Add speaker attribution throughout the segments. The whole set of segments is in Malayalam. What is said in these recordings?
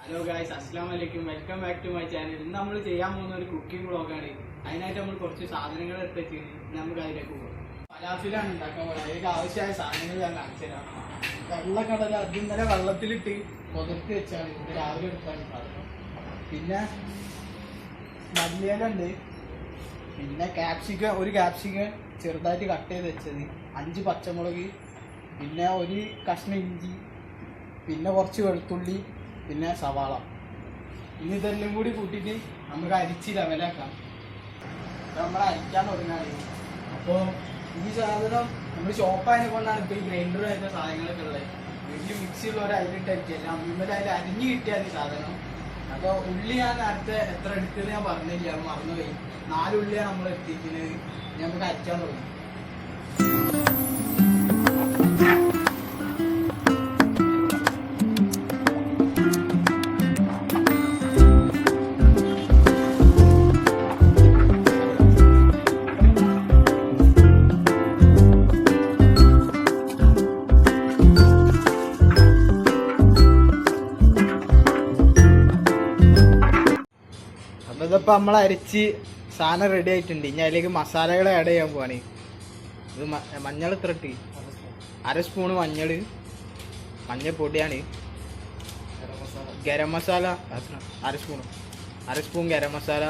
Speaker 1: ഹലോ ഗായ്സ്, അസ്സലാമു അലൈക്കും. Welcome back to my channel. ഇന്ന് നമ്മൾ ചെയ്യാൻ പോകുന്ന ഒരു കുക്കിംഗ് വ്ളോഗാണ്. അതിനായിട്ട് നമ്മൾ കുറച്ച് സാധനങ്ങൾ എടുത്ത് നമുക്ക് അതിലേക്ക് പോകും. ഫലാഫിലാണ് ഉണ്ടാക്കാൻ പോകുന്നത്. അതിലേക്ക് ആവശ്യമായ സാധനങ്ങൾ ഞാൻ കാണിച്ചു തരാം. വെള്ളക്കടല അത് ഇന്നലെ വെള്ളത്തിലിട്ട് പുതർത്തി വെച്ചാണ് ഇത് രാവിലെ എടുക്കാൻ സാധനം. പിന്നെ മല്ലിയില ഉണ്ട്, പിന്നെ ഒരു ക്യാപ്സിക്കം ചെറുതായിട്ട് കട്ട് ചെയ്ത് വെച്ചത്, 5 പച്ചമുളക്, പിന്നെ ഒരു കഷ്ണം ഇഞ്ചി, പിന്നെ കുറച്ച് വെളുത്തുള്ളി, പിന്നെ സവാള. ഇനി ഇതെല്ലാം കൂടി കൂട്ടിയിട്ട് നമുക്ക് അരിച്ച് ലെവലാക്കാം. നമ്മൾ അരിക്കാൻ തുടങ്ങാറ്. അപ്പോൾ ഈ സാധനം നമ്മൾ ഷോപ്പായതിനെ കൊണ്ടാണ് ഇപ്പോൾ ഈ ഗ്രൈൻഡറായിട്ടുള്ള സാധനങ്ങളൊക്കെ ഉള്ളത്. വീട്ടിൽ മിക്സിയുള്ളവർ അതിലിട്ടായിരിക്കില്ല, അമ്മിമ്മൽ അതിൽ അരിഞ്ഞ് കിട്ടിയാൽ ഈ സാധനം. അപ്പോൾ ഉള്ളി ഞാൻ നേരത്തെ എത്ര എടുത്തത് ഞാൻ പറഞ്ഞില്ല, മറന്നുപോയി. 4 ഉള്ളിയാണ് നമ്മൾ എത്തിക്കുന്നത്. നമുക്ക് അരിക്കാൻ തുടങ്ങി. അപ്പോൾ ഇതിപ്പോൾ നമ്മൾ അരിച്ച് സാധനം റെഡി ആയിട്ടുണ്ട്. ഇനി അതിലേക്ക് മസാലകൾ ആഡ് ചെയ്യാൻ പോവാണ്. ഇത് മഞ്ഞൾ ഇത്ര ഇട്ട്, 1/2 സ്പൂണ് മഞ്ഞൾപ്പൊടിയാണ്. ഗരം മസാല 1/2 സ്പൂൺ ഗരം മസാല,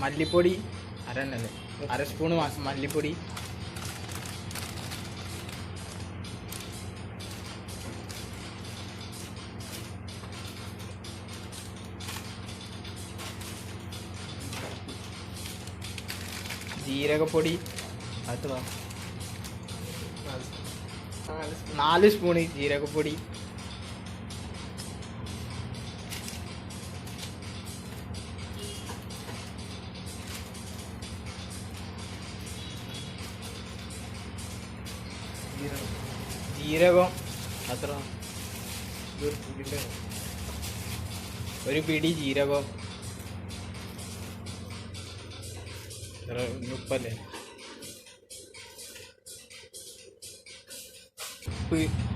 Speaker 1: മല്ലിപ്പൊടി 1/2 സ്പൂണ് മല്ലിപ്പൊടി, ജീരകപ്പൊടി 4 സ്പൂണ് ജീരകപ്പൊടി, ജീരകം ഒരു പിടി ജീരകം, ഉപ്പല്ലേ,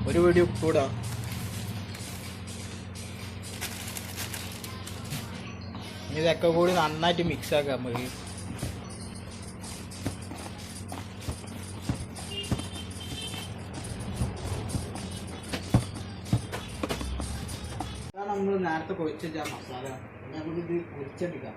Speaker 1: ഒരു പിടി ഉപ്പ് ഇടാം. ഇതൊക്കെ കൂടി നന്നായിട്ട് മിക്സ് ആക്കാം. നമുക്ക് നമ്മൾ നേരത്തെ കുഴച്ച മസാല നമുക്കിത് കുഴിച്ചെടുക്കാം.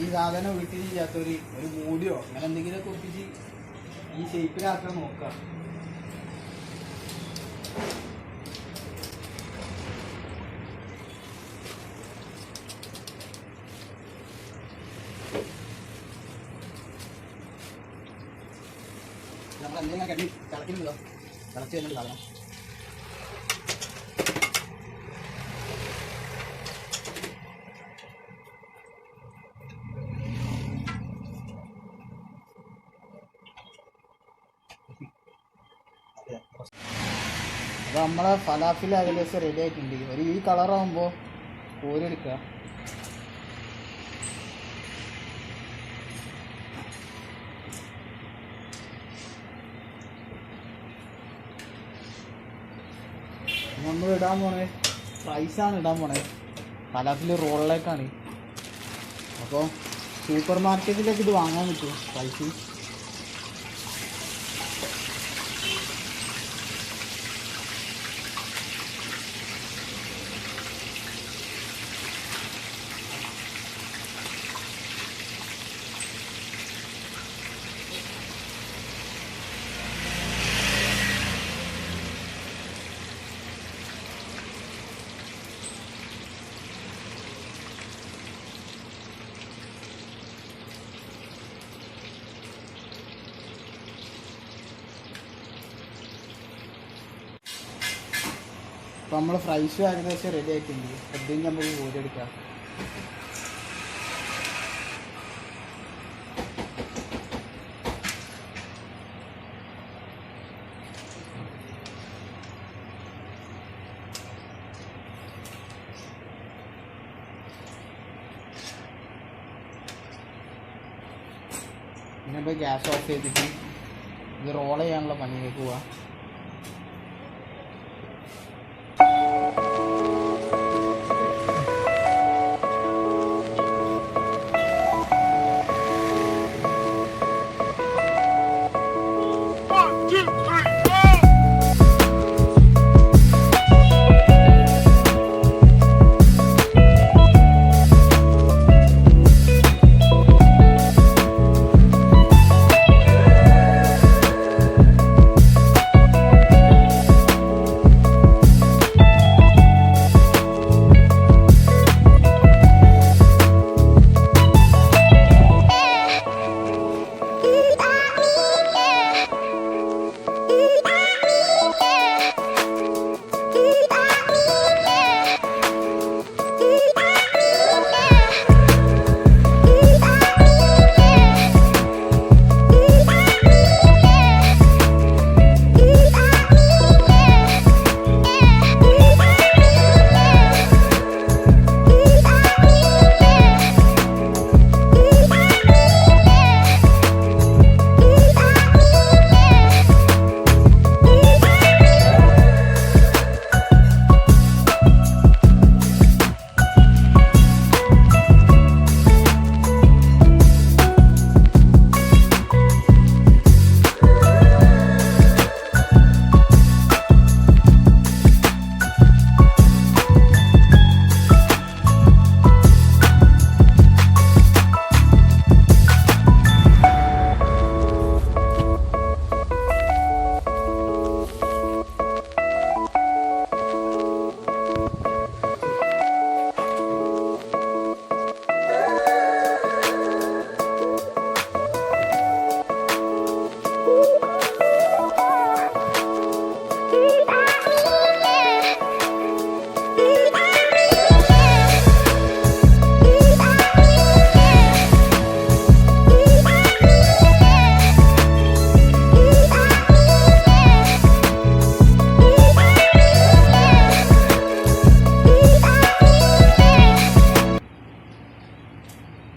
Speaker 1: ഈ സാധനം വീട്ടിൽ ചെയ്യാത്തൊരു മൂടിയോ അങ്ങനെ എന്തെങ്കിലുമൊക്കെ ഒപ്പിച്ച് ഈ ഷേപ്പിലാക്കാൻ നോക്കാം. നമ്മൾ എന്തെങ്കിലും കണ്ടി തിളക്കുന്നുണ്ടോ? തിളച്ച് വരുന്നുണ്ട് സാധനം. അപ്പോൾ നമ്മളെ ഫലാഫിൽ ഏകദേശം റെഡി ആയിട്ടുണ്ട്. ഈ കളറാകുമ്പോൾ കോരിയെടുക്കുക. നമ്മൾ ഇടാൻ പോണേ ഫ്രൈസാണ് ഇടാൻ പോണേ. ഫലാഫിൽ റോളിലേക്കാണ്. അപ്പോൾ സൂപ്പർ മാർക്കറ്റിലേക്ക് ഇത് വാങ്ങാൻ പറ്റും ഫ്രൈസ്. നമ്മൾ ഫ്രൈസും ഏകദേശം റെഡി ആയിട്ടുണ്ട്. എന്തെങ്കിലും നമുക്ക് കോരിയെടുക്കാം. പിന്നെ ഇപ്പോൾ ഗ്യാസ് ഓഫ് ചെയ്തിട്ട് ഇത് റോൾ ചെയ്യാനുള്ള പണിയിലേക്ക് പോവാം.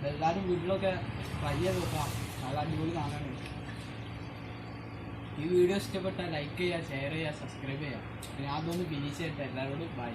Speaker 1: എല്ലാവരും വീട്ടിലൊക്കെ ട്രൈ ചെയ്ത് നോക്കാം. നല്ല അടിപൊളി കാണാനുണ്ട്. ഈ വീഡിയോ ഇഷ്ടപ്പെട്ടാൽ ലൈക്ക് ചെയ്യുക, ഷെയർ ചെയ്യുക, സബ്സ്ക്രൈബ് ചെയ്യുക. പിന്നെ അതൊന്ന് ഫിനിഷ് ചെയ്തിട്ട് എല്ലാവരോടും ബൈ.